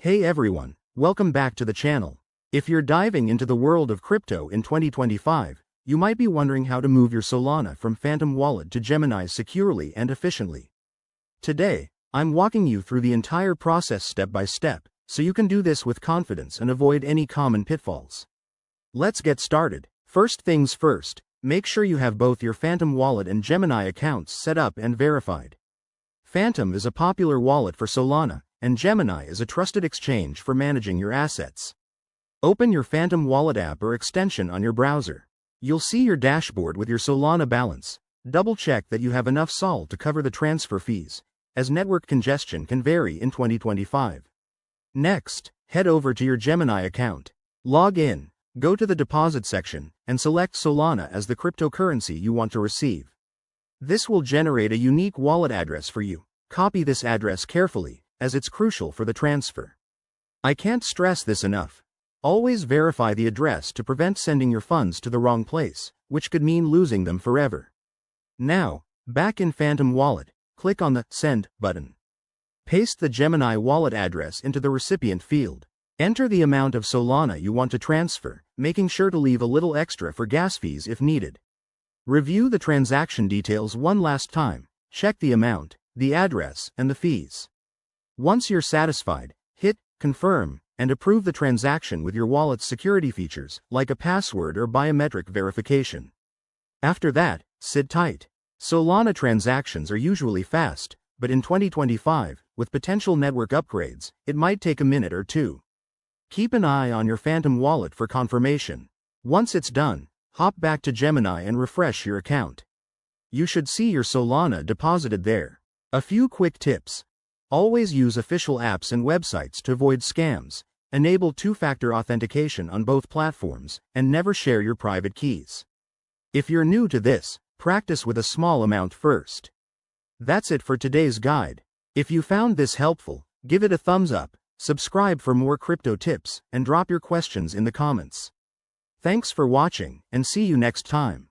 Hey everyone, welcome back to the channel. If you're diving into the world of crypto in 2025, you might be wondering how to move your Solana from Phantom Wallet to Gemini securely and efficiently. Today, I'm walking you through the entire process step by step, so you can do this with confidence and avoid any common pitfalls. Let's get started. First things first, make sure you have both your Phantom Wallet and Gemini accounts set up and verified. Phantom is a popular wallet for Solana, and Gemini is a trusted exchange for managing your assets. Open your Phantom Wallet app or extension on your browser. You'll see your dashboard with your Solana balance. Double-check that you have enough SOL to cover the transfer fees, as network congestion can vary in 2025. Next, head over to your Gemini account. Log in, go to the deposit section, and select Solana as the cryptocurrency you want to receive. This will generate a unique wallet address for you. Copy this address carefully, as it's crucial for the transfer. I can't stress this enough. Always verify the address to prevent sending your funds to the wrong place, which could mean losing them forever. Now, back in Phantom Wallet, click on the Send button. Paste the Gemini wallet address into the recipient field. Enter the amount of Solana you want to transfer, making sure to leave a little extra for gas fees if needed. Review the transaction details one last time. Check the amount, the address, and the fees. Once you're satisfied, hit Confirm and approve the transaction with your wallet's security features, like a password or biometric verification. After that, sit tight. Solana transactions are usually fast, but in 2025, with potential network upgrades, it might take a minute or two. Keep an eye on your Phantom Wallet for confirmation. Once it's done, hop back to Gemini and refresh your account. You should see your Solana deposited there. A few quick tips. Always use official apps and websites to avoid scams. Enable two-factor authentication on both platforms, and never share your private keys. If you're new to this, practice with a small amount first. That's it for today's guide. If you found this helpful, give it a thumbs up, subscribe for more crypto tips, and drop your questions in the comments. Thanks for watching, and see you next time.